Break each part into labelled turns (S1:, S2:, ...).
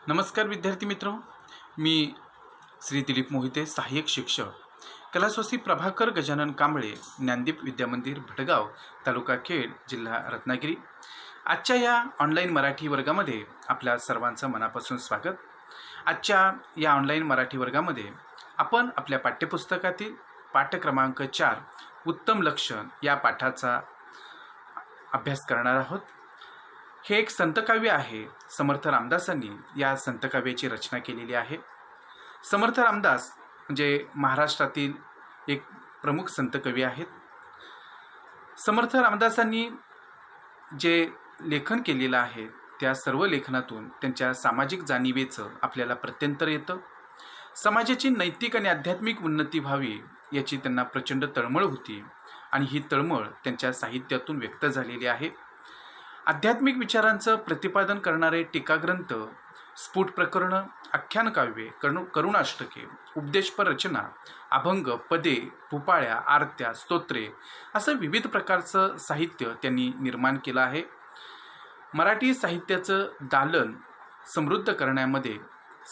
S1: नमस्कार विद्यार्थी मित्र, मी श्री दिलीप मोहिते, सहाय्यक शिक्षक, कलास्वासी प्रभाकर गजानन कांबळे, ज्ञानदीप विद्यामंदिर, भटगाव, तालुका खेड, जिल्हा रत्नागिरी. आजच्या या ऑनलाईन मराठी वर्गामध्ये आपल्या सर्वांचं मनापासून स्वागत. आजच्या या ऑनलाईन मराठी वर्गामध्ये आपण आपल्या पाठ्यपुस्तकातील पाठ क्रमांक 4 उत्तम लक्षण या पाठाचा अभ्यास करणार आहोत. हे एक संतकाव्य आहे. समर्थ रामदासांनी या संतकाव्याची रचना केलेली आहे. समर्थ रामदास म्हणजे महाराष्ट्रातील एक प्रमुख संतकवी आहेत. समर्थ रामदासांनी जे लेखन केलेलं आहे त्या सर्व लेखनातून त्यांच्या सामाजिक जाणीवेचं आपल्याला प्रत्यंतर येतं. समाजाची नैतिक आणि आध्यात्मिक उन्नती व्हावी याची त्यांना प्रचंड तळमळ होती आणि ही तळमळ त्यांच्या साहित्यातून व्यक्त झालेली आहे. आध्यात्मिक विचारांचं प्रतिपादन करणारे टीकाग्रंथ, स्फुट प्रकरणं, आख्यानकाव्ये, करुणाष्टके, उपदेशपर रचना, अभंग, पदे, भूपाळ्या, आरत्या, स्तोत्रे असं विविध प्रकारचं साहित्य त्यांनी निर्माण केलं आहे. मराठी साहित्याचं दालन समृद्ध करण्यामध्ये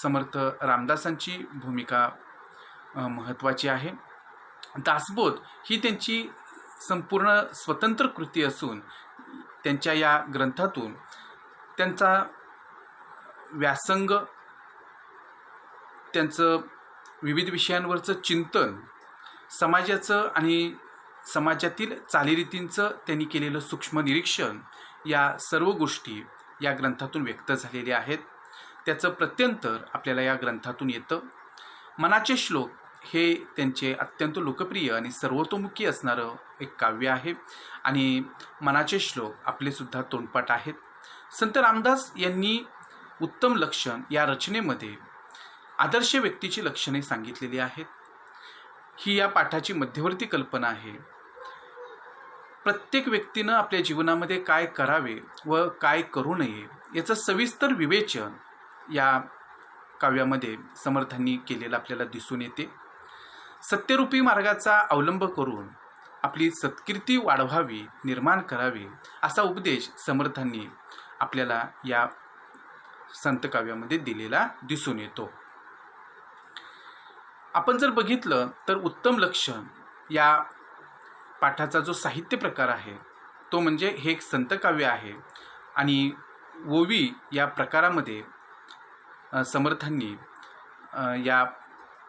S1: समर्थ रामदासांची भूमिका महत्त्वाची आहे. दासबोध ही त्यांची संपूर्ण स्वतंत्र कृती असून त्यांच्या या ग्रंथातून त्यांचा व्यासंग, त्यांचं विविध विषयांवरचं चिंतन, समाजाचं आणि समाजातील चालीरीतींचं त्यांनी केलेलं सूक्ष्म निरीक्षण या सर्व गोष्टी या ग्रंथातून व्यक्त झालेल्या आहेत. त्याचं प्रत्यंतर आपल्याला या ग्रंथातून येतं. मनाचे श्लोक हे त्यांचे अत्यंत लोकप्रिय आणि सर्वतोमुखी असणारं एक काव्य आहे आणि मनाचे श्लोक आपलेसुद्धा तोंडपाठ आहेत. संत रामदास यांनी उत्तम लक्षण या रचनेमध्ये आदर्श व्यक्तीची लक्षणे सांगितलेली आहेत. ही या पाठाची मध्यवर्ती कल्पना आहे. प्रत्येक व्यक्तीनं आपल्या जीवनामध्ये काय करावे व काय करू नये याचं सविस्तर विवेचन या काव्यामध्ये समर्थांनी केलेलं आपल्याला दिसून येते. सत्यरूपी मार्गाचा अवलंब करून आपली सत्कीर्ती वाढवावी, निर्माण करावी असा उपदेश समर्थांनी आपल्याला या संतकाव्यामध्ये दिलेला दिसून येतो. आपण जर बघितलं तर उत्तम लक्षण या पाठाचा जो साहित्य प्रकार आहे तो म्हणजे हे एक संतकाव्य आहे आणि ओवी या प्रकारामध्ये समर्थांनी या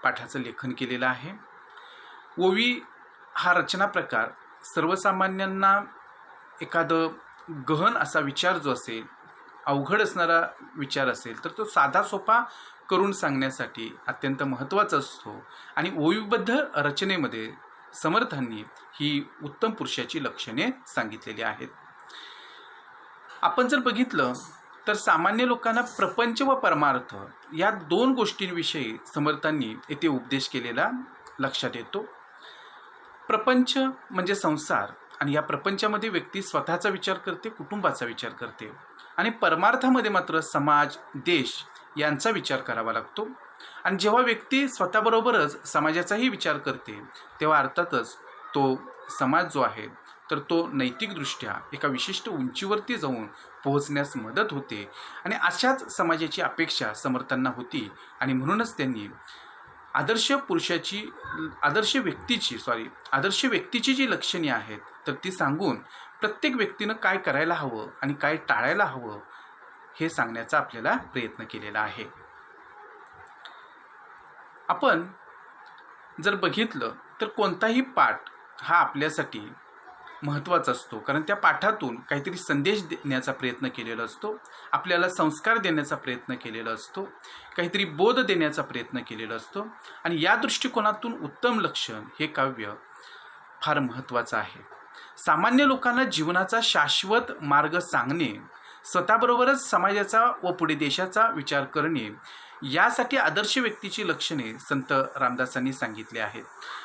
S1: पाठाचं लेखन केलेलं आहे. ओवी हा रचना प्रकार सर्वसामान्यांना एखादं गहन असा विचार जो असेल, अवघड असणारा विचार असेल तर तो साधा सोपा करून सांगण्यासाठी अत्यंत महत्त्वाचा असतो आणि ओवीबद्ध रचनेमध्ये समर्थांनी ही उत्तम पुरुषाची लक्षणे सांगितलेली आहेत. आपण जर बघितलं तर सामान्य लोकांना प्रपंच व परमार्थ या दोन गोष्टींविषयी समर्थांनी येथे उपदेश केलेला लक्षात येतो. प्रपंच म्हणजे संसार आणि या प्रपंचामध्ये व्यक्ती स्वतःचा विचार करते, कुटुंबाचा विचार करते आणि परमार्थामध्ये मात्र समाज, देश यांचा विचार करावा लागतो. आणि जेव्हा व्यक्ती स्वतःबरोबरच समाजाचाही विचार करते तेव्हा अर्थातच तो समाज जो आहे तर तो नैतिकदृष्ट्या एका विशिष्ट उंचीवरती जाऊन पोहोचण्यास मदत होते आणि अशाच समाजाची अपेक्षा समर्थांना होती आणि म्हणूनच त्यांनी आदर्श व्यक्तीची जी लक्षणे आहेत तर ती सांगून प्रत्येक व्यक्तीनं काय करायला हवं आणि काय टाळायला हवं हे सांगण्याचा आपल्याला प्रयत्न केलेला आहे. आपण जर बघितलं तर कोणताही पाठ हा आपल्यासाठी महत्त्वाचा असतो कारण त्या पाठातून काहीतरी संदेश देण्याचा प्रयत्न केलेला असतो, आपल्याला संस्कार देण्याचा प्रयत्न केलेला असतो, काहीतरी बोध देण्याचा प्रयत्न केलेला असतो आणि या दृष्टिकोनातून उत्तम लक्षण हे काव्य फार महत्त्वाचं आहे. सामान्य लोकांना जीवनाचा शाश्वत मार्ग सांगणे, स्वतःबरोबरच समाजाचा व पुढे देशाचा विचार करणे यासाठी आदर्श व्यक्तीची लक्षणे संत रामदासांनी सांगितले आहेत.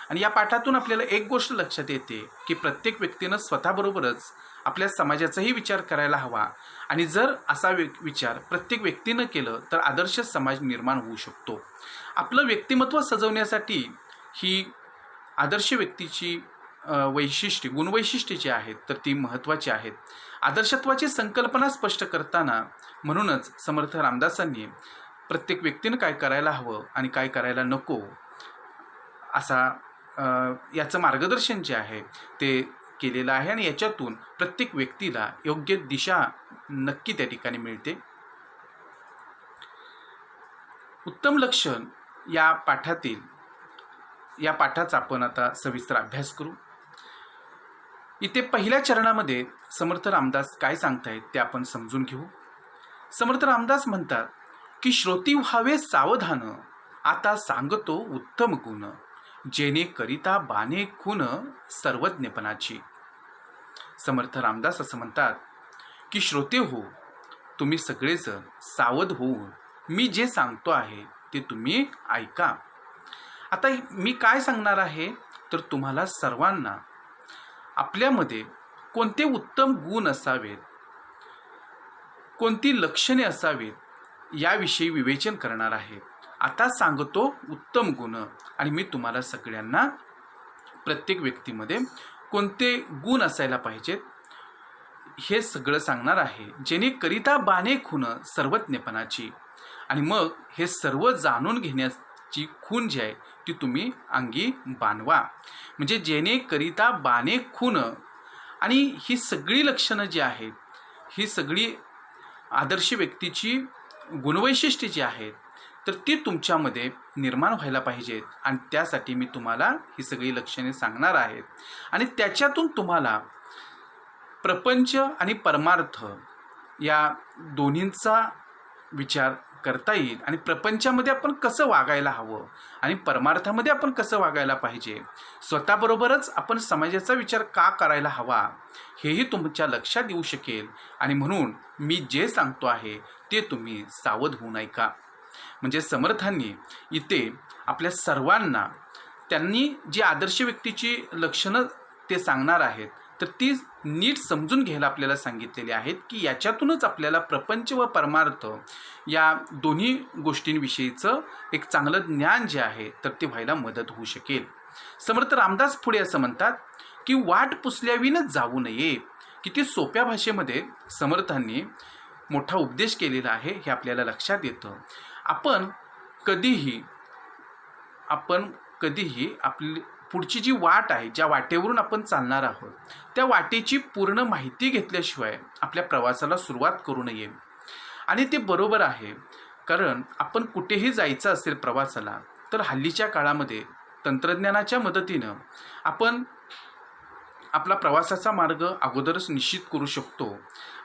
S1: आणि या पाठातून आपल्याला एक गोष्ट लक्षात येते की प्रत्येक व्यक्तीनं स्वतःबरोबरच आपल्या समाजाचाही विचार करायला हवा आणि जर असा विचार प्रत्येक व्यक्तीनं केलं तर आदर्श समाज निर्माण होऊ शकतो. आपलं व्यक्तिमत्व सजवण्यासाठी ही आदर्श व्यक्तीची गुणवैशिष्ट्ये जी आहेत तर ती महत्त्वाची आहेत. आदर्शत्वाची संकल्पना स्पष्ट करताना म्हणूनच समर्थ रामदासांनी प्रत्येक व्यक्तीनं काय करायला हवं आणि काय करायला नको असा याचं मार्गदर्शन जे आहे ते केलेलं आहे आणि याच्यातून प्रत्येक व्यक्तीला योग्य दिशा नक्की त्या ठिकाणी मिळते. उत्तम लक्षण या पाठाचा आपण आता सविस्तर अभ्यास करू. इथे पहिल्या चरणामध्ये समर्थ रामदास काय सांगतायत ते आपण समजून घेऊ. समर्थ रामदास म्हणतात की श्रोती व्हावे सावधान, आता सांगतो उत्तम गुण, जेणे करिता बाणे खून सर्वज्ञपणाची. समर्थ रामदास असं म्हणतात की श्रोते हो, तुम्ही सगळेजण सावध होऊन मी जे सांगतो आहे ते तुम्ही ऐका. आता मी काय सांगणार आहे तर तुम्हाला सर्वांना आपल्यामध्ये कोणते उत्तम गुण असावेत, कोणती लक्षणे असावीत याविषयी विवेचन करणार आहे. आता सांगतो उत्तम गुण आणि मी तुम्हाला सगळ्यांना प्रत्येक व्यक्तीमध्ये कोणते गुण असायला पाहिजेत हे सगळं सांगणार आहे, जेणे करिता बाणे खून सर्वज्ञपणाची. आणि मग हे सर्व जाणून घेण्याची खून जी आहे ती तुम्ही अंगी बाणवा. म्हणजे जेणे करिता बाणे खून आणि ही सगळी लक्षणं जी आहेत, ही सगळी आदर्श व्यक्तीची गुणवैशिष्ट्ये जी आहेत तर ती तुमच्यामध्ये निर्माण व्हायला पाहिजेत. आणि त्यासाठी मी तुम्हाला ही सगळी लक्षणे सांगणार आहेत आणि त्याच्यातून तुम्हाला प्रपंच आणि परमार्थ या दोन्हींचा विचार करता येईल. आणि प्रपंचामध्ये आपण कसं वागायला हवं आणि परमार्थामध्ये आपण कसं वागायला पाहिजे, स्वतःबरोबरच आपण समाजाचा विचार का करायला हवा हेही तुमच्या लक्षात येऊ शकेल. आणि म्हणून मी जे सांगतो आहे ते तुम्ही सावध होऊन ऐका. म्हणजे समर्थांनी इथे आपल्या सर्वांना त्यांनी जी आदर्श व्यक्तीची लक्षणं ते सांगणार आहेत तर ती नीट समजून घ्यायला आपल्याला सांगितलेली आहेत की याच्यातूनच आपल्याला प्रपंच व परमार्थ या दोन्ही गोष्टींविषयीचं एक चांगलं ज्ञान जे आहे तर ते व्हायला मदत होऊ शकेल. समर्थ रामदास पुढे असं म्हणतात की वाट पुसल्याविनच जाऊ नये. किती सोप्या भाषेमध्ये समर्थांनी मोठा उपदेश केलेला आहे हे आपल्याला लक्षात येतं. आपण कधीही आपली पुढची जी वाट आहे, ज्या वाटेवरून आपण चालणार आहोत त्या वाटेची पूर्ण माहिती घेतल्याशिवाय आपल्या प्रवासाला सुरुवात करू नये. आणि ते बरोबर आहे, कारण आपण कुठेही जायचं असेल प्रवासाला तर हल्लीच्या काळामध्ये तंत्रज्ञानाच्या मदतीनं आपण आपला प्रवासाचा मार्ग अगोदरच निश्चित करू शकतो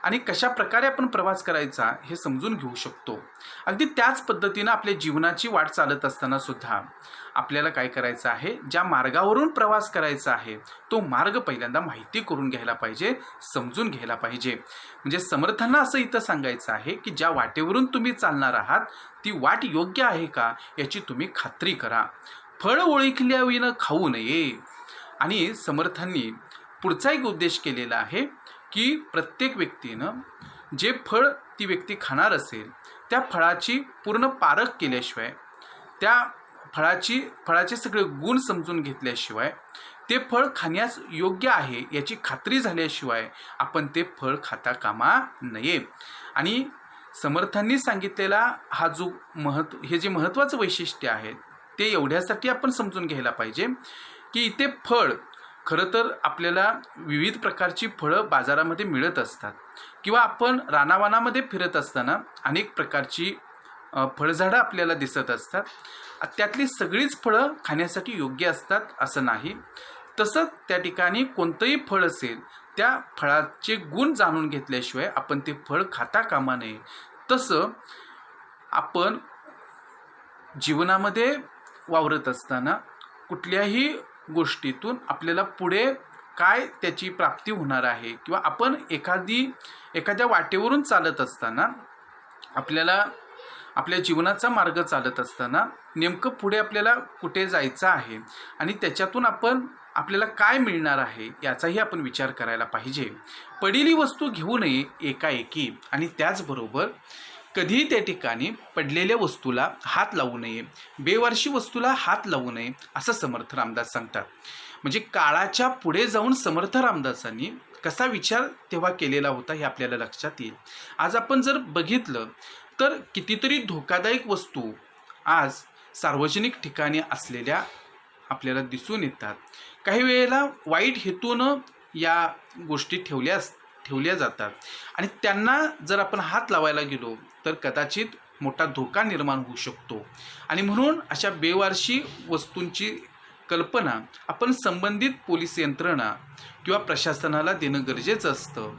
S1: आणि कशा प्रकारे आपण प्रवास करायचा हे समजून घेऊ शकतो. अगदी त्याच पद्धतीनं आपल्या जीवनाची वाट चालत असताना सुद्धा आपल्याला काय करायचं आहे, ज्या मार्गावरून प्रवास करायचा आहे तो मार्ग पहिल्यांदा माहिती करून घ्यायला पाहिजे, समजून घ्यायला पाहिजे. म्हणजे समर्थांना असं इथं सांगायचं आहे की ज्या वाटेवरून तुम्ही चालणार आहात ती वाट योग्य आहे का याची तुम्ही खात्री करा. फळ ओळखल्याविना खाऊ नये. आणि समर्थांनी पुढचा एक उद्देश केलेला आहे की प्रत्येक व्यक्तीनं जे फळ ती व्यक्ती खाणार असेल त्या फळाची पूर्ण पारख केल्याशिवाय, त्या फळाचे सगळे गुण समजून घेतल्याशिवाय, ते फळ खाण्यास योग्य आहे याची खात्री झाल्याशिवाय आपण ते फळ खाता कामा नये. आणि समर्थांनी सांगितलेला हे जे महत्त्वाचं वैशिष्ट्य आहे ते एवढ्यासाठी आपण समजून घ्यायला पाहिजे की इथे फळ खरं तर आपल्याला विविध प्रकारची फळं बाजारामध्ये मिळत असतात किंवा आपण रानावानामध्ये फिरत असताना अनेक प्रकारची फळझाडं आपल्याला दिसत असतात. त्यातली सगळीच फळं खाण्यासाठी योग्य असतात असं नाही. तसंच त्या ठिकाणी कोणतंही फळ असेल त्या फळाचे गुण जाणून घेतल्याशिवाय आपण ते फळ खाता कामा नये. तसं आपण जीवनामध्ये वावरत असताना कुठल्याही गोष्टीतून आपल्याला पुढे काय त्याची प्राप्ती होणार आहे किंवा आपण एखाद्या वाटेवरून चालत असताना आपल्याला आपल्या जीवनाचा मार्ग चालत असताना नेमकं पुढे आपल्याला कुठे जायचं आहे आणि त्याच्यातून आपल्याला काय मिळणार आहे याचाही आपण विचार करायला पाहिजे. पडलेली वस्तू घेऊ नये एकाएकी. आणि त्याचबरोबर कधीही त्या ठिकाणी पडलेल्या वस्तूला हात लावू नये, बेवारशी वस्तूला हात लावू नये असं समर्थ रामदास सांगतात. म्हणजे काळाच्या पुढे जाऊन समर्थ रामदासांनी कसा विचार तेव्हा केलेला होता हे आपल्याला लक्षात येईल. आज आपण जर बघितलं तर कितीतरी धोकादायक वस्तू आज सार्वजनिक ठिकाणी असलेल्या आपल्याला दिसून येतात. काही वेळेला वाईट हेतून या गोष्टी ठेवल्या जातात आणि त्यांना जर आपण हात लावायला गेलो तर कदाचित मोठा धोका निर्माण होऊ शकतो. आणि म्हणून अशा बेवारशी वस्तूंची कल्पना आपण संबंधित पोलीस यंत्रणा किंवा प्रशासनाला देणं गरजेचं असतं.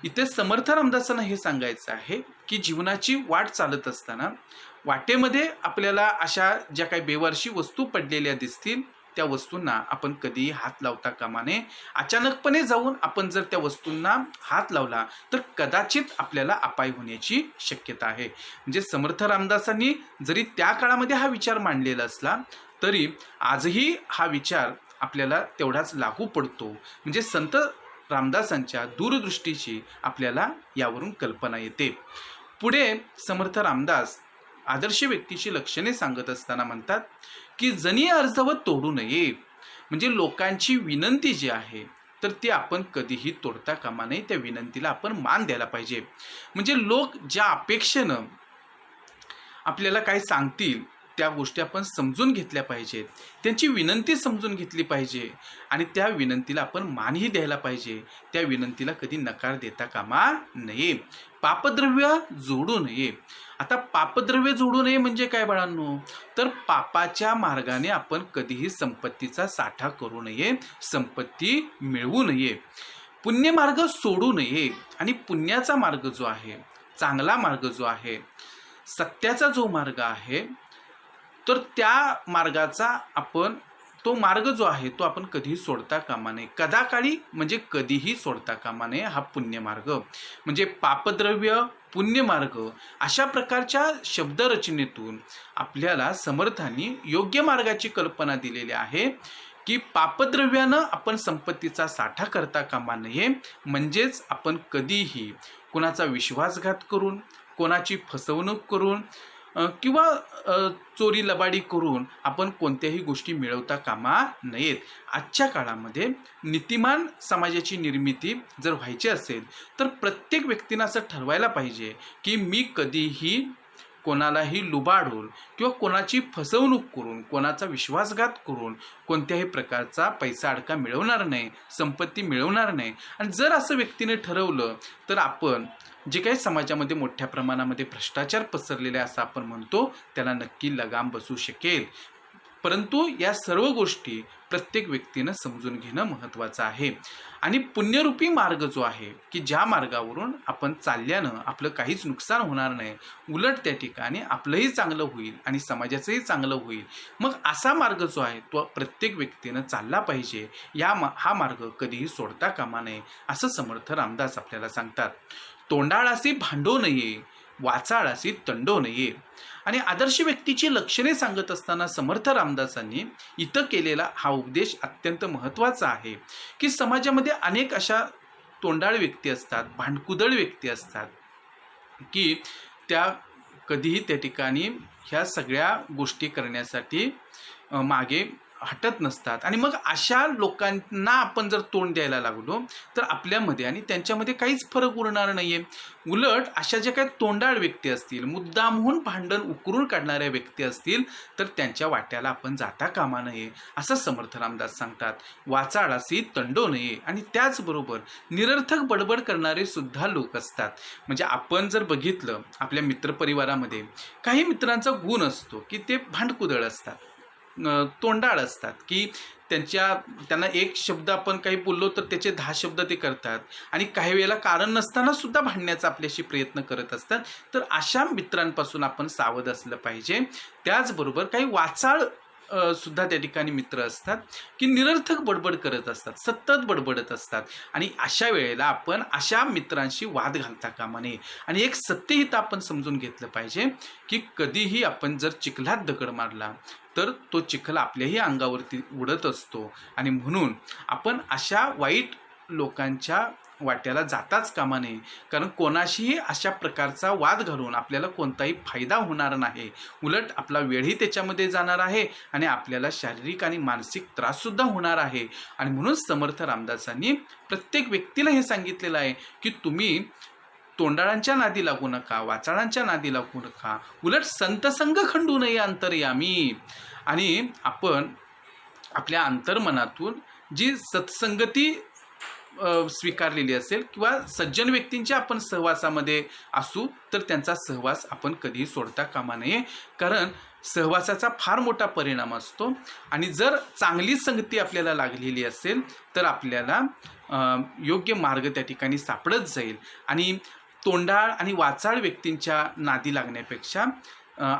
S1: इथे समर्थ रामदासांना हे सांगायचं आहे की जीवनाची वाट चालत असताना वाटेमध्ये आपल्याला अशा ज्या काही बेवारशी वस्तू पडलेल्या दिसतील त्या वस्तूंना आपण कधीही हात लावता कामा नये. अचानकपणे जाऊन आपण जर त्या वस्तूंना हात लावला तर कदाचित आपल्याला अपाय होण्याची शक्यता आहे. म्हणजे समर्थ रामदासांनी जरी त्या काळामध्ये हा विचार मांडलेला असला तरी आजही हा विचार आपल्याला तेवढाच लागू पडतो. म्हणजे संत रामदासांच्या दूरदृष्टीची आपल्याला यावरून कल्पना येते. पुढे समर्थ रामदास आदर्श व्यक्तीची लक्षणे सांगत असताना म्हणतात की जनी अर्धवत तोडू नये. म्हणजे लोकांची विनंती जी आहे तर ती आपण कधीही तोडता कामा नये. त्या विनंतीला आपण मान द्यायला पाहिजे. म्हणजे लोक ज्या अपेक्षेनं आपल्याला काय सांगतील त्या गोष्टी आपण समजून घेतल्या पाहिजेत. त्यांची विनंती समजून घेतली पाहिजे आणि त्या विनंतीला आपण मानही द्यायला पाहिजे. त्या विनंतीला कधी नकार देता कामा नये. पापद्रव्य जोडू नये. आता पापद्रव्य जोडू नये म्हणजे काय बाळांनो, तर पापाच्या मार्गाने आपण कधीही संपत्तीचा साठा करू नये, संपत्ती मिळवू नये. पुण्यमार्ग सोडू नये. आणि पुण्याचा मार्ग जो आहे, चांगला मार्ग जो आहे, सत्याचा जो मार्ग आहे तर त्या मार्गाचा आपण तो मार्ग जो आहे तो आपण कधीही सोडता कामा नये. कदाकाळी म्हणजे कधीही सोडता कामा नये. हा पुण्यमार्ग म्हणजे पापद्रव्य पुण्यमार्ग अशा प्रकारच्या शब्दरचनेतून आपल्याला समर्थांनी योग्य मार्गाची कल्पना दिलेली आहे की पापद्रव्यानं आपण संपत्तीचा साठा करता कामा नये. म्हणजेच आपण कधीही कोणाचा विश्वासघात करून, कोणाची फसवणूक करून किंवा चोरी लबाडी करून आपण कोणत्याही गोष्टी मिळवता कामा नयेत. आजच्या काळामध्ये नीतिमान समाजाची निर्मिती जर व्हायची असेल तर प्रत्येक व्यक्तीनं असं ठरवायला पाहिजे की मी कधीही कोणालाही लुबाडून किंवा कोणाची फसवणूक करून, कोणाचा विश्वासघात करून कोणत्याही प्रकारचा पैसा अडका मिळवणार नाही, संपत्ती मिळवणार नाही. आणि जर असं व्यक्तीने ठरवलं तर आपण जे काही समाजामध्ये मोठ्या प्रमाणामध्ये भ्रष्टाचार पसरलेले असं आपण म्हणतो त्याला नक्की लगाम बसू शकेल. परंतु या सर्व गोष्टी प्रत्येक व्यक्तीनं समजून घेणं महत्त्वाचं आहे. आणि पुण्यरूपी मार्ग जो आहे की ज्या मार्गावरून आपण चालल्यानं आपलं काहीच नुकसान होणार नाही, उलट त्या ठिकाणी आपलंही चांगलं होईल आणि समाजाचंही चांगलं होईल, मग असा मार्ग जो आहे तो प्रत्येक व्यक्तीनं चालला पाहिजे. हा मार्ग कधीही सोडता कामा नये असं समर्थ रामदास आपल्याला सांगतात. तोंडाळासी भांडो नये, वाचाळासी तंडो नये. आणि आदर्श व्यक्तीची लक्षणे सांगत असताना समर्थ रामदासांनी इथं केलेला हा उपदेश अत्यंत महत्त्वाचा आहे की समाजामध्ये अनेक अशा तोंडाळ व्यक्ती असतात, भांडकुदळ व्यक्ती असतात की त्या कधीही त्या ठिकाणी ह्या सगळ्या गोष्टी करण्यासाठी मागे हटत नसतात. आणि मग अशा लोकांना आपण जर तोंड द्यायला लागलो तर आपल्यामध्ये आणि त्यांच्यामध्ये काहीच फरक उरणार नाही आहे. उलट अशा ज्या काही तोंडाळ व्यक्ती असतील, मुद्दामहून भांडण उकरून काढणाऱ्या व्यक्ती असतील तर त्यांच्या वाट्याला आपण जाता कामा नये असं समर्थ रामदास सांगतात. वाचाळासी तंडो नये. आणि त्याचबरोबर निरर्थक बडबड करणारे सुद्धा लोक असतात. म्हणजे आपण जर बघितलं आपल्या मित्रपरिवारामध्ये काही मित्रांचा गुण असतो की ते भांडकुदळ असतात, तोंडाळ असतात की त्यांना एक शब्द आपण काही बोललो तर त्याचे 10 शब्द ते करतात आणि काही वेळेला कारण नसताना सुद्धा भांडण्याचा आपल्याशी प्रयत्न करत असतात. तर अशा मित्रांपासून आपण सावध असलं पाहिजे. त्याचबरोबर काही वाचाळ सुद्धा त्या ठिकाणी मित्र असतात की निरर्थक बडबड करत असतात, सतत बडबडत असतात. आणि अशा वेळेला आपण अशा मित्रांशी वाद घालता कामा नये. आणि एक सत्य इथं आपण समजून घेतलं पाहिजे की कधीही आपण जर चिखलात दगड मारला तर तो चिखल आपल्याही अंगावरती उडत असतो. आणि म्हणून आपण अशा वाईट लोकांच्या वाट्याला जाताच कामा नये. कारण कोणाशीही अशा प्रकारचा वाद घालून आपल्याला कोणताही फायदा होणार नाही, उलट आपला वेळही त्याच्यामध्ये जाणार आहे आणि आपल्याला शारीरिक आणि मानसिक त्राससुद्धा होणार आहे. आणि म्हणून समर्थ रामदासांनी प्रत्येक व्यक्तीला हे सांगितलेलं आहे की तुम्ही तोंडाळांच्या नादी लागू नका, वाचाळांच्या नादी लागू नका, उलट संतसंग खंडू नये अंतर्यामी. आणि आपण आपल्या अंतर्मनातून जी सत्संगती स्वीकारलेली असेल किंवा सज्जन व्यक्तींच्या आपण सहवासामध्ये असू तर त्यांचा सहवास आपण कधीही सोडता कामा नये, कारण सहवासाचा फार मोठा परिणाम असतो. आणि जर चांगली संगती आपल्याला लागलेली असेल तर आपल्याला योग्य मार्ग त्या ठिकाणी सापडत जाईल. आणि तोंडाळ आणि वाचाळ व्यक्तींच्या नादी लागण्यापेक्षा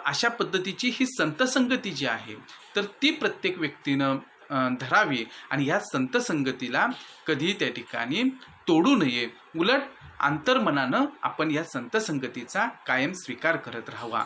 S1: अशा पद्धतीची ही संतसंगती जी आहे तर ती प्रत्येक व्यक्तीनं धरावी आणि ह्या संतसंगतीला कधी त्या ठिकाणी तोडू नये. उलट अंतर्मनानं आपण या संतसंगतीचा कायम स्वीकार करत राहावा.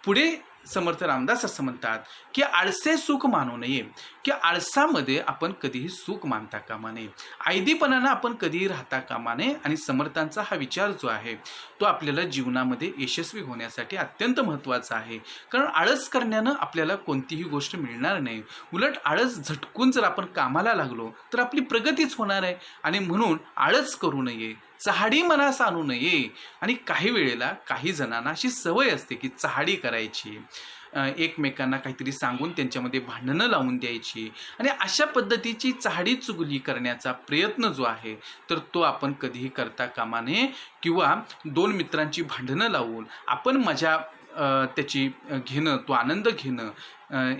S1: पुढे समर्थ रामदास असं म्हणतात की आळसे सुख मानू नये, की आळसामध्ये आपण कधीही सुख मानता कामा नये, आयदीपणानं आपण कधीही राहता कामा नये. आणि समर्थांचा हा विचार जो आहे तो आपल्याला जीवनामध्ये यशस्वी होण्यासाठी अत्यंत महत्त्वाचा आहे. कारण आळस करण्यानं आपल्याला कोणतीही गोष्ट मिळणार नाही. उलट आळस झटकून जर आपण कामाला लागलो तर आपली प्रगतीच होणार आहे. आणि म्हणून आळस करू नये, चहाडी मनास आणू नये. आणि काही वेळेला काही जणांना अशी सवय असते की चहाडी करायची, एकमेकांना काहीतरी सांगून त्यांच्यामध्ये भांडणं लावून द्यायची. आणि अशा पद्धतीची चहाडी चुगली करण्याचा प्रयत्न जो आहे तर तो आपण कधीही करता कामा नये. किंवा दोन मित्रांची भांडणं लावून आपण मजा त्याची घेणं, तो आनंद घेणं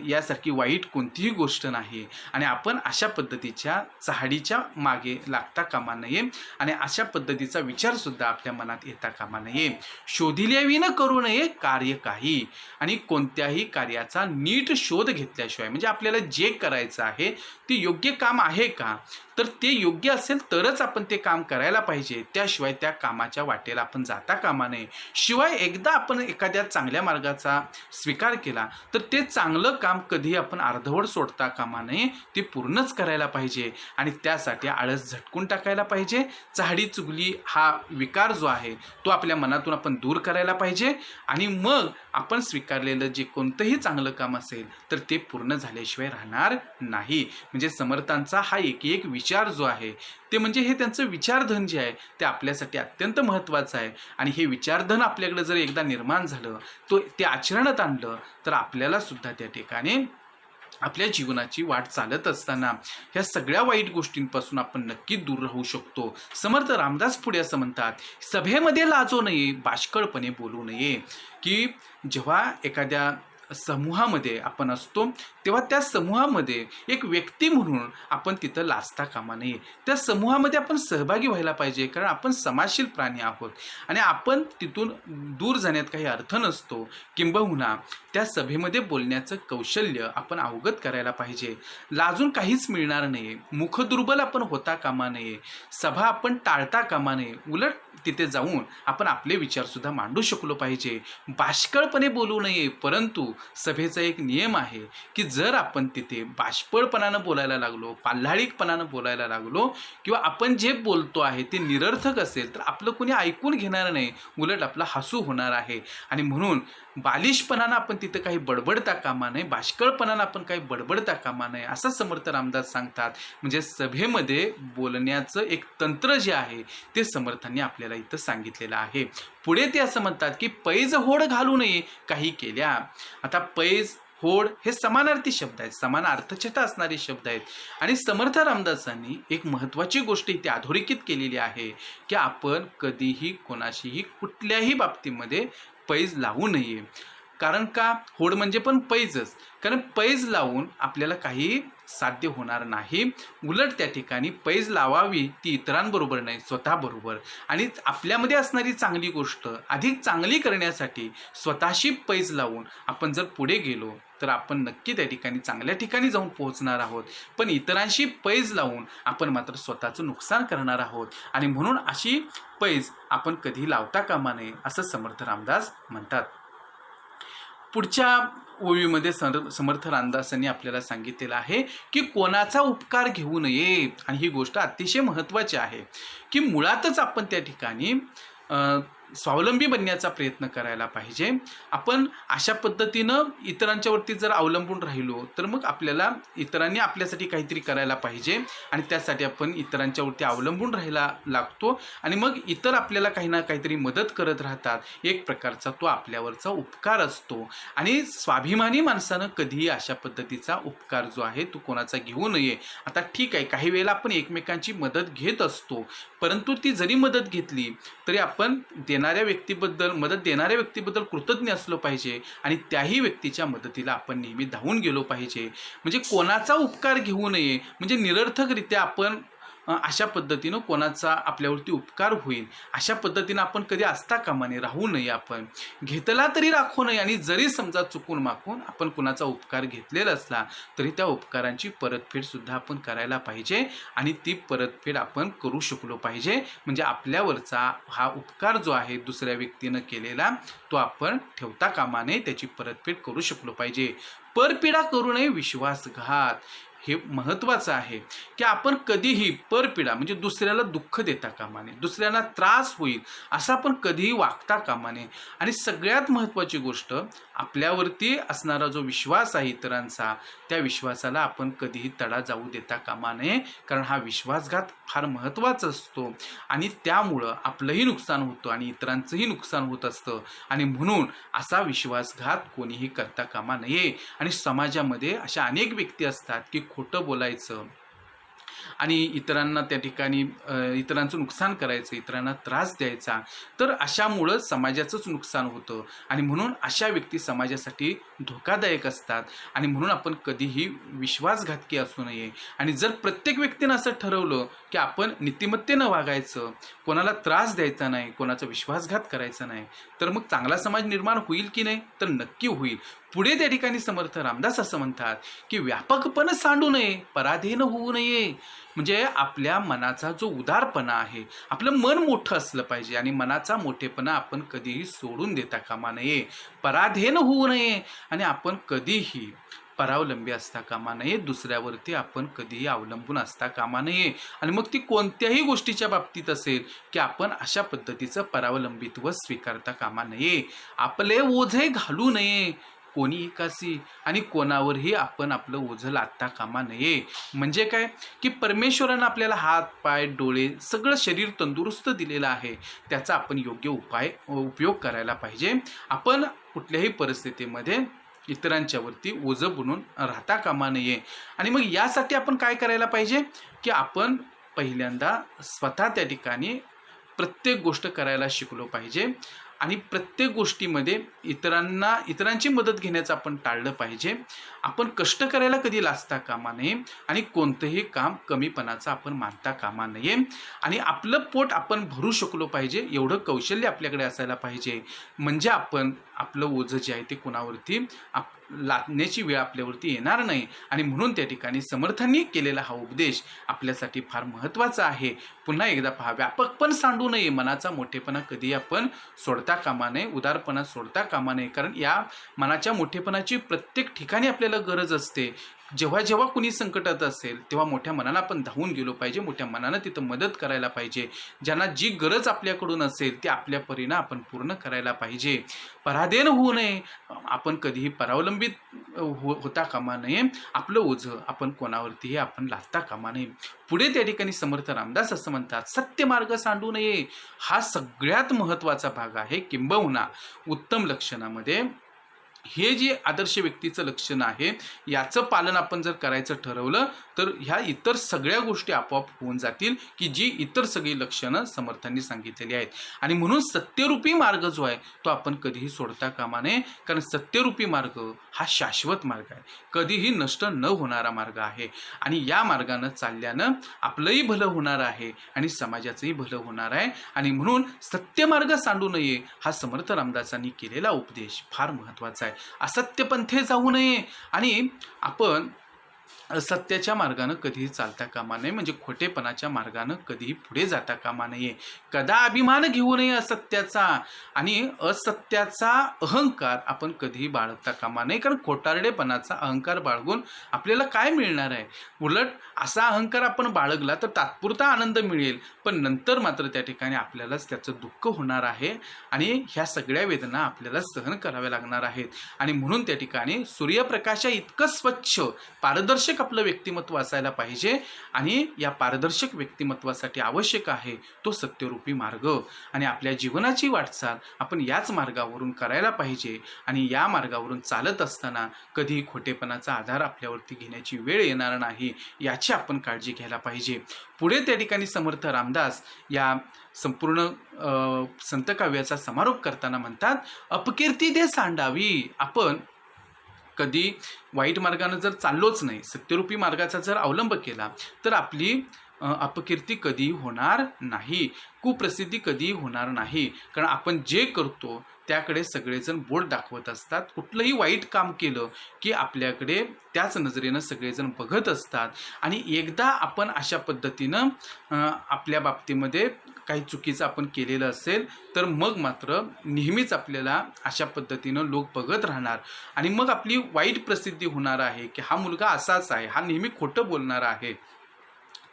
S1: यासारखी वाईट कोणतीही गोष्ट नाही. आणि आपण अशा पद्धतीच्या चहाडीच्या मागे लागता कामा नये आणि अशा पद्धतीचा विचारसुद्धा आपल्या मनात येता कामा नये. शोधिल्याविनं करू नये कार्य काही. आणि कोणत्याही कार्याचा नीट शोध घेतल्याशिवाय, म्हणजे आपल्याला जे करायचं आहे ते योग्य काम आहे का, तर ते योग्य असेल तरच आपण ते काम करायला पाहिजे. त्याशिवाय त्या कामाच्या वाटेला आपण जाता कामा नये. शिवाय एकदा आपण एखाद्या चांगल्या मार्गाचा स्वीकार केला तर ते चांगलं काम कधी आपण अर्धवट सोडता कामा नये, ते पूर्णच करायला पाहिजे. आणि त्यासाठी आळस झटकून टाकायला पाहिजे. चहाडी चुगली हा विकार जो आहे तो आपल्या मनातून आपण दूर करायला पाहिजे. आणि मग आपण स्वीकारलेलं जे कोणतंही चांगलं काम असेल तर ते पूर्ण झाल्याशिवाय राहणार नाही. म्हणजे समर्थांचा हा एक विचार जो आहे ते म्हणजे हे त्यांचं विचारधन जे आहे ते आपल्यासाठी अत्यंत महत्त्वाचं आहे. आणि हे विचारधन आपल्याकडे जर एकदा निर्माण झालं, ते आचरणात आणलं तर आपल्याला सुद्धा त्या ठिकाणी आपल्या जीवनाची वाट चालत असताना ह्या सगळ्या वाईट गोष्टींपासून आपण नक्की दूर राहू शकतो. समर्थ रामदास पुढे असं म्हणतात, सभेमध्ये लाजू नये, बाष्कळपणे बोलू नये. की जेव्हा एखाद्या समूहामध्ये आपण असतो तेव्हा त्या समूहामध्ये एक व्यक्ती म्हणून आपण तिथं लाजता कामा नये. त्या समूहामध्ये आपण सहभागी व्हायला पाहिजे, कारण आपण समाजशील प्राणी आहोत आणि आपण तिथून दूर जाण्यात काही अर्थ नसतो. किंबहुना त्या सभेमध्ये बोलण्याचं कौशल्य आपण अवगत करायला पाहिजे. लाजून काहीच मिळणार नाही. मुखदुर्बल आपण होता कामा नये. सभा आपण टाळता कामा नये. उलट तिथे जाऊन आपण आपले विचारसुद्धा मांडू शकलो पाहिजे. बाष्कळपणे बोलू नये. परंतु सभेचा एक नियम आहे की जर आपण तिथे बाष्कळपणानं बोलायला लागलो, पाल्हाळीकपणानं बोलायला लागलो किंवा आपण जे बोलतो आहे ते निरर्थक असेल तर आपलं कोणी ऐकून घेणार नाही, उलट आपला हसू होणार आहे. आणि म्हणून बालिशपणानं आपण तिथं काही बडबडता कामा नये, बाष्कळपणानं आपण काही बडबडता कामा नये असं समर्थ रामदास सांगतात. म्हणजे सभेमध्ये बोलण्याचं एक तंत्र जे आहे ते समर्थांनी आपल्याला इथं सांगितलेलं आहे. पुढे ते असं म्हणतात की पैज होड घालू नये काही केल्या. आता पैज होड हे समानार्थी शब्द आहेत, समान अर्थछटा असणारे शब्द आहेत. आणि समर्थ रामदासांनी एक महत्त्वाची गोष्ट इथे अधोरेखित केलेली आहे की आपण कधीही कोणाशीही कुठल्याही बाबतीमध्ये पैज लावू नये. कारण का, होड म्हणजे पण पैजच. कारण पैज लावून आपल्याला काही साध्य होणार नाही. उलट त्या ठिकाणी पैज लावावी ती इतरांबरोबर नाही, स्वतःबरोबर. आणि आपल्यामध्ये असणारी चांगली गोष्ट अधिक चांगली करण्यासाठी स्वतःशी पैज लावून आपण जर पुढे गेलो तर आपण नक्की त्या ठिकाणी चांगल्या ठिकाणी जाऊन पोहोचणार आहोत. पण इतरांशी पैज लावून आपण मात्र स्वतःचं नुकसान करणार आहोत. आणि म्हणून अशी पैज आपण कधी लावता कामा नये असं समर्थ रामदास म्हणतात. पुढच्या ओळीमध्ये समर्थ रामदासांनी आपल्याला सांगितलेलं आहे की कोणाचा उपकार घेऊ नये. आणि ही गोष्ट अतिशय महत्त्वाची आहे की मुळातच आपण त्या ठिकाणी स्वावलंबी बनण्याचा प्रयत्न करायला पाहिजे. आपण अशा पद्धतीनं इतरांच्यावरती जर अवलंबून राहिलो तर मग आपल्याला इतरांनी आपल्यासाठी काहीतरी करायला पाहिजे आणि त्यासाठी आपण इतरांच्यावरती अवलंबून राहायला लागतो आणि मग इतर आपल्याला काही ना काहीतरी मदत करत राहतात. एक प्रकारचा तो आपल्यावरचा उपकार असतो आणि स्वाभिमानी माणसानं कधीही अशा पद्धतीचा उपकार जो आहे तो कोणाचा घेऊ नये. आता ठीक आहे, काही वेळेला आपण एकमेकांची मदत घेत असतो, परंतु ती जरी मदत घेतली तरी आपण मदत देणाऱ्या व्यक्तीबद्दल कृतज्ञ असलो पाहिजे आणि त्याही व्यक्तीच्या मदतीला आपण नेहमी धावून गेलो पाहिजे. म्हणजे कोणाचा उपकार घेऊ नये, म्हणजे निरर्थकरित्या आपण अशा पद्धतीनं कोणाचा आपल्यावरती उपकार होईल अशा पद्धतीनं आपण कधी असता कामा नये, राहू नये. आपण घेतला तरी राखू नये आणि जरी समजा चुकून माकून आपण कुणाचा उपकार घेतलेला असला तरी त्या उपकारांची परतफेडसुद्धा आपण करायला पाहिजे आणि ती परतफेड आपण करू शकलो पाहिजे. म्हणजे आपल्यावरचा हा उपकार जो आहे दुसऱ्या व्यक्तीनं केलेला तो आपण ठेवता कामा नये, त्याची परतफेड करू शकलो पाहिजे. परपीडा करू नये, विश्वासघात हे महत्त्वाचं आहे की आपण कधीही परपीडा म्हणजे दुसऱ्याला दुःख देता कामा नये, दुसऱ्यांना त्रास होईल असं आपण कधीही वागता कामा नये. आणि सगळ्यात महत्त्वाची गोष्ट, आपल्यावरती असणारा जो विश्वास आहे इतरांचा, त्या विश्वासाला आपण कधीही तडा जाऊ देता कामा नये. कारण हा विश्वासघात फार महत्त्वाचा असतो आणि त्यामुळं आपलंही नुकसान होतं आणि इतरांचंही नुकसान होत असतं आणि म्हणून असा विश्वासघात कोणीही करता कामा नये. आणि समाजामध्ये अशा अनेक व्यक्ती असतात की खोटं बोलायचं आणि इतरांना त्या ठिकाणी इतरांचं नुकसान करायचं, इतरांना त्रास द्यायचा, तर अशामुळं समाजाचंच नुकसान होतं आणि म्हणून अशा व्यक्ती समाजासाठी धोकादायक असतात. आणि म्हणून आपण कधीही विश्वासघातकी असू नये. आणि जर प्रत्येक व्यक्तीनं असं ठरवलं की आपण नीतिमत्तेनं वागायचं, कोणाला त्रास द्यायचा नाही, कोणाचा विश्वासघात करायचा नाही, तर मग चांगला समाज निर्माण होईल की नाही? तर नक्की होईल. पुढे त्या ठिकाणी समर्थ रामदास असं म्हणतात की व्यापकपणे सांडू नये, पराधीन होऊ नये. म्हणजे आपल्या मनाचा जो उदारपणा आहे, आपलं मन मोठं असलं पाहिजे आणि मनाचा मोठेपणा आपण कधीही सोडून देता कामा नये, पराधीन होऊ नये आणि आपण कधीही परावलंबी असता कामा नये, दुसऱ्यावरती आपण कधीही अवलंबून असता कामा नये. आणि मग ती कोणत्याही गोष्टीच्या बाबतीत असेल की आपण अशा पद्धतीचं परावलंबित्व स्वीकारता कामा नये. आपले ओझे घालू नये कोणी एकासी आणि कोणावरही आपण आपलं ओझं लादता कामा नये. म्हणजे काय की परमेश्वरानं आपल्याला हात, पाय, डोळे सगळं शरीर तंदुरुस्त दिलेलं आहे, त्याचा आपण योग्य उपयोग करायला पाहिजे. आपण कुठल्याही परिस्थितीमध्ये इतरांच्यावरती ओझं बनून राहता कामा नये. आणि मग यासाठी आपण काय करायला पाहिजे की आपण पहिल्यांदा स्वतः त्या ठिकाणी प्रत्येक गोष्ट करायला शिकलो पाहिजे आणि प्रत्येक गोष्टीमध्ये इतरांची मदत घेण्याचं आपण टाळलं पाहिजे. आपण कष्ट करायला कधी लाजता कामा नये आणि कोणतंही काम कमीपणाचं आपण मानता कामा नये. आणि आपलं पोट आपण भरू शकलो पाहिजे एवढं कौशल्य आपल्याकडे असायला पाहिजे. म्हणजे आपण आपलं ओझं जे आहे ते कोणावरती लादण्याची वेळ आपल्यावरती येणार नाही. आणि म्हणून त्या ठिकाणी समर्थांनी केलेला हा उपदेश आपल्यासाठी फार महत्त्वाचा आहे. पुन्हा एकदा पहा, व्यापक पण सांडू नये, मनाचा मोठेपणा कधी आपण सोडता कामा नये, उदारपणा सोडता कामा नये. कारण या मनाच्या मोठेपणाची प्रत्येक ठिकाणी आपल्याला गरज असते. जेव्हा जेव्हा कुणी संकटात असेल तेव्हा मोठ्या मनाला आपण धावून गेलो पाहिजे, मोठ्या मनानं तिथं मदत करायला पाहिजे. ज्यांना जी गरज आपल्याकडून असेल ती आपल्या परीनं आपण पूर्ण करायला पाहिजे. पराधीन होऊ नये, आपण कधीही परावलंबित होता कामा नये. आपलं ओझं आपण कोणावरतीही आपण लादता कामा नये. पुढे त्या ठिकाणी समर्थ रामदास असं म्हणतात, सत्य मार्ग सांडू नये. हा सगळ्यात महत्त्वाचा भाग आहे. किंबहुना उत्तम लक्षणामध्ये हे जे आदर्श व्यक्तीचं लक्षण आहे याचं पालन आपण जर करायचं ठरवलं तर ह्या इतर सगळ्या गोष्टी आपोआप होऊन जातील की जी इतर सगळी लक्षणं समर्थांनी सांगितलेली आहेत. आणि म्हणून सत्यरूपी मार्ग जो आहे तो आपण कधीही सोडता कामा नये. कारण सत्यरूपी मार्ग हा शाश्वत मार्ग आहे, कधीही नष्ट न होणारा मार्ग आहे. आणि या मार्गानं चालल्यानं आपलंही भलं होणार आहे आणि समाजाचंही भलं होणार आहे. आणि म्हणून सत्यमार्ग सांडू नये हा समर्थ रामदासांनी केलेला उपदेश फार महत्त्वाचा आहे. असत्य पंथे जाऊ नये. आणि आपण असत्याच्या मार्गानं कधीही चालता कामा नये, म्हणजे खोटेपणाच्या मार्गानं कधीही पुढे जाता कामा नये. कदा अभिमान घेऊ नये असत्याचा, आणि असत्याचा अहंकार आपण कधीही बाळगता कामा नये. कारण खोटारडेपणाचा अहंकार बाळगून आपल्याला काय मिळणार आहे? उलट असा अहंकार आपण बाळगला तर तात्पुरता आनंद मिळेल, पण नंतर मात्र त्या ठिकाणी आपल्यालाच त्याचं दुःख होणार आहे आणि ह्या सगळ्या वेदना आपल्याला सहन कराव्या लागणार आहेत. आणि म्हणून त्या ठिकाणी सूर्यप्रकाशा इतकं स्वच्छ पारदर्शक आपलं व्यक्तिमत्व असायला पाहिजे. आणि या पारदर्शक व्यक्तिमत्वासाठी आवश्यक आहे तो सत्यरूपी मार्ग. आणि आपल्या जीवनाची वाटचाल आपण याच मार्गावरून करायला पाहिजे. आणि या मार्गावरून चालत असताना कधीही खोटेपणाचा आधार आपल्यावरती घेण्याची वेळ येणार नाही, याची आपण काळजी घ्यायला पाहिजे. पुढे त्या ठिकाणी समर्थ रामदास या संपूर्ण संत काव्याचा समारोप करताना म्हणतात, अपकीर्ती दे सांडावी. आपण कधी वाईट मार्गानं जर चाललोच नाही, सत्यरूपी मार्गाचा जर अवलंब केला तर आपली अपकीर्ती कधी होणार नाही, कुप्रसिद्धी कधी होणार नाही. कारण आपण जे करतो त्याकडे सगळेजण बोट दाखवत असतात. कुठलंही वाईट काम केलं की आपल्याकडे त्याच नजरेनं सगळेजण बघत असतात. आणि एकदा आपण अशा पद्धतीनं आपल्या बाबतीमध्ये काही चुकीचं आपण केलेलं असेल तर मग मात्र नेहमीच आपल्याला अशा पद्धतीनं लोक बघत राहणार. आणि मग आपली वाईट प्रसिद्धी होणार आहे की हा मुलगा असाच आहे, हा नेहमी खोटं बोलणारा आहे,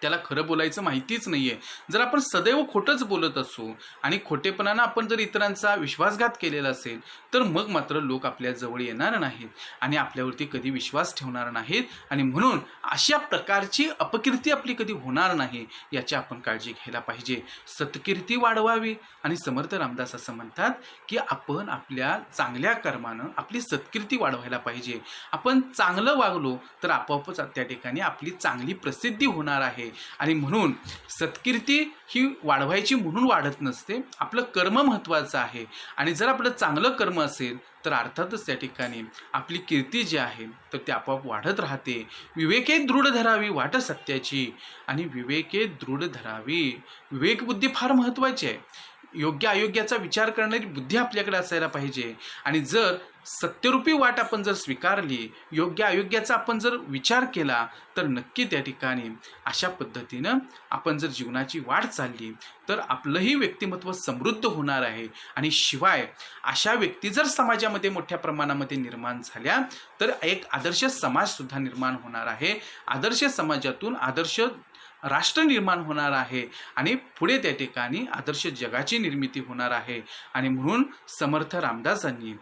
S1: त्याला खरं बोलायचं माहितीच नाही आहे. जर आपण सदैव खोटंच बोलत असू आणि खोटेपणानं आपण जर इतरांचा विश्वासघात केलेला असेल तर मग मात्र लोक आपल्या जवळ येणार नाहीत आणि आपल्यावरती कधी विश्वास ठेवणार नाहीत. आणि म्हणून अशा प्रकारची अपकीर्ती आपली कधी होणार नाही, याची आपण काळजी घ्यायला पाहिजे. सत्कीर्ती वाढवावी. आणि समर्थ रामदास असं म्हणतात की आपण आपल्या चांगल्या कर्मानं आपली सत्कीर्ती वाढवायला पाहिजे. आपण चांगलं वागलो तर आपोआपच त्या ठिकाणी आपली चांगली प्रसिद्धी होणार आहे. आणि म्हणून सत्कीर्ती ही वाढवायची म्हणून वाढत नसते, आपलं कर्म महत्त्वाचं आहे. आणि जर आपलं चांगलं कर्म असेल तर अर्थातच त्या ठिकाणी आपली कीर्ती जी आहे तर ती आपोआप वाढत राहते. विवेके दृढ धरावी वाट सत्याची. आणि विवेके दृढ धरावी. विवेकबुद्धी फार महत्त्वाची आहे. योग्य अयोग्याचा विचार करणारी बुद्धी आपल्याकडे असायला पाहिजे. आणि जर सत्यरूपी वाट आपण जर स्वीकारली, योग्य अयोग्याचा आपण जर विचार केला तर नक्की त्या ठिकाणी अशा पद्धतीनं आपण जर जीवनाची वाट चालली तर आपलंही व्यक्तिमत्व समृद्ध होणार आहे. आणि शिवाय अशा व्यक्ती जर समाजामध्ये मोठ्या प्रमाणामध्ये निर्माण झाल्या तर एक आदर्श समाजसुद्धा निर्माण होणार आहे. आदर्श समाजातून आदर्श राष्ट्र निर्माण होणार आहे आणि पुढे त्या ठिकाणी आदर्श जगाची निर्मिती होणार आहे. आणि म्हणून समर्थ रामदासांनी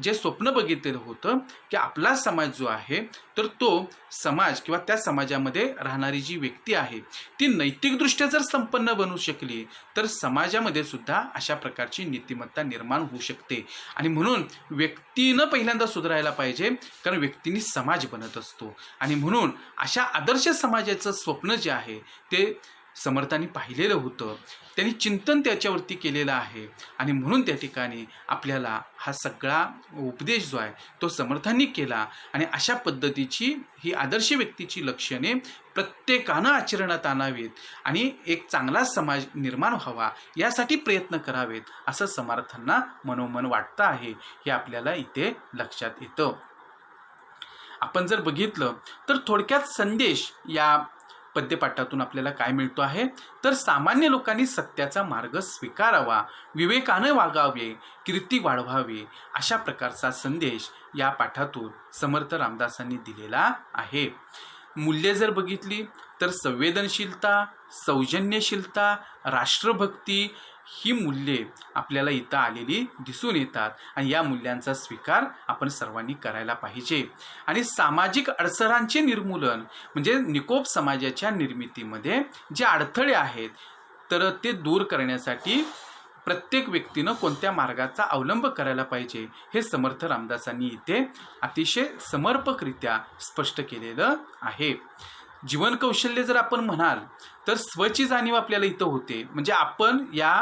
S1: जे स्वप्न बघितलेलं होतं की आपला समाज जो आहे तर तो समाज किंवा त्या समाजामध्ये राहणारी जी व्यक्ती आहे ती नैतिकदृष्ट्या जर संपन्न बनू शकली तर समाजामध्ये सुद्धा अशा प्रकारची नीतिमत्ता निर्माण होऊ शकते. आणि म्हणून व्यक्तीनं पहिल्यांदा सुधारायला पाहिजे, कारण व्यक्तींनी समाज बनत असतो. आणि म्हणून अशा आदर्श समाजाचं स्वप्न जे आहे ते समर्थांनी पाहिलेलं होतं, त्यांनी चिंतन त्याच्यावरती केलेलं आहे. आणि म्हणून त्या ठिकाणी आपल्याला हा सगळा उपदेश जो आहे तो समर्थांनी केला. आणि अशा पद्धतीची ही आदर्श व्यक्तीची लक्षणे प्रत्येकानं आचरणात आणावीत आणि एक चांगला समाज निर्माण व्हावा यासाठी प्रयत्न करावेत, असं समर्थांना मनोमन वाटतं आहे. हे आपल्याला इथे लक्षात येतं. आपण जर बघितलं तर थोडक्यात संदेश या पद्यपाठातून आपल्याला काय मिळतो आहे तर सामान्य लोकांनी सत्याचा मार्ग स्वीकारावा, विवेकानं वागावे, कीर्ती वाढवावी, अशा प्रकारचा संदेश या पाठातून समर्थ रामदासांनी दिलेला आहे. मूल्ये जर बघितली तर संवेदनशीलता, सौजन्यशीलता, राष्ट्रभक्ती ही मूल्ये आपल्याला इथं आलेली दिसून येतात. आणि या मूल्यांचा स्वीकार आपण सर्वांनी करायला पाहिजे. आणि सामाजिक अडसरांचे निर्मूलन म्हणजे निकोप समाजाच्या निर्मितीमध्ये जे अडथळे आहेत तर ते दूर करण्यासाठी प्रत्येक व्यक्तीनं कोणत्या मार्गाचा अवलंब करायला पाहिजे हे समर्थ रामदासांनी इथे अतिशय समर्पकरित्या स्पष्ट केलेलं आहे. जीवन कौशल्य जर आपण म्हणाल तर स्वची जाणीव आपल्याला इथं होते. म्हणजे आपण या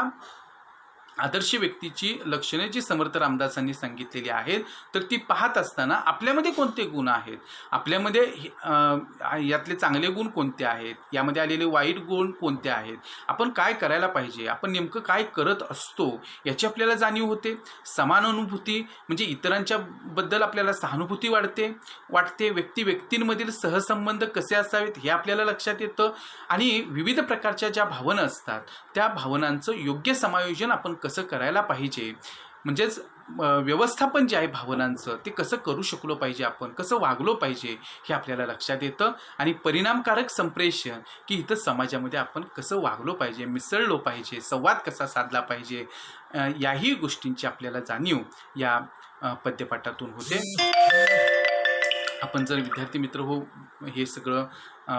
S1: आदर्श व्यक्तीची लक्षणे जी समर्थ रामदासांनी सांगितलेली आहेत, तर ती पाहत असताना आपल्यामध्ये कोणते गुण आहेत, आपल्यामध्ये यातले चांगले गुण कोणते आहेत, यामध्ये आलेले वाईट गुण कोणते आहेत, आपण काय करायला पाहिजे, आपण नेमकं काय करत असतो याची आपल्याला जाणीव होते. समान अनुभूती म्हणजे इतरांच्या बद्दल आपल्याला सहानुभूती वाटते. व्यक्तींमधील सहसंबंध कसे असावेत हे आपल्याला लक्षात येतं आणि विविध प्रकारच्या ज्या भावना असतात त्या भावनांचं योग्य समायोजन आपण कसं करायला पाहिजे, म्हणजेच व्यवस्थापन जे आहे भावनांचं ते कसं करू शकलो पाहिजे, आपण कसं वागलो पाहिजे हे आपल्याला लक्षात येतं. आणि परिणामकारक संप्रेषण की इथं समाजामध्ये आपण कसं वागलो पाहिजे, मिसळलो पाहिजे, संवाद कसा साधला पाहिजे, याही गोष्टींची आपल्याला जाणीव या पद्यपाठातून होते. आपण जर विद्यार्थी मित्र हो हे सगळं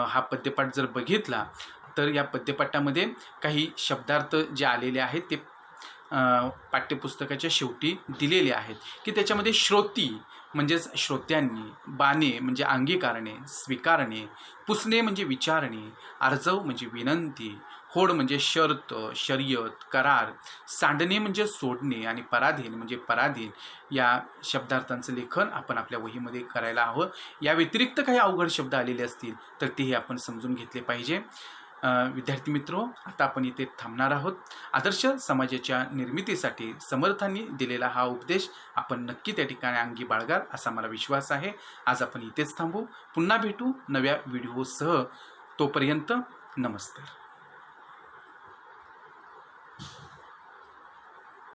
S1: हा पद्यपाठ जर बघितला तर या पद्यपाठामध्ये काही शब्दार्थ जे आलेले आहेत ते पाठ्यपुस्तकाच्या शेवटी दिलेले आहेत की त्याच्यामध्ये श्रोती म्हणजेच श्रोत्यांनी, बाणे म्हणजे अंगीकारणे स्वीकारणे, पुसणे म्हणजे विचारणे, आर्जव म्हणजे विनंती, होड म्हणजे शर्त शर्यत करार, सांडणे म्हणजे सोडणे आणि पराधीन म्हणजे पराधीन या शब्दार्थांचं लेखन आपण आपल्या वहीमध्ये करायला हवं. या व्यतिरिक्त काही अवघड शब्द आलेले असतील तर तेही आपण समजून घेतले पाहिजे. विद्यार्थी मित्रो, आता आपण इथे थांबणार आहोत. आदर्श समाजाच्या निर्मितीसाठी समर्थांनी दिलेला हा उपदेश आपण नक्की त्या ठिकाणी अंगी बाळगाल असा मला विश्वास आहे. आज आपण इथेच थांबू. पुन्हा भेटू नव्या व्हिडिओसह. तोपर्यंत नमस्कार.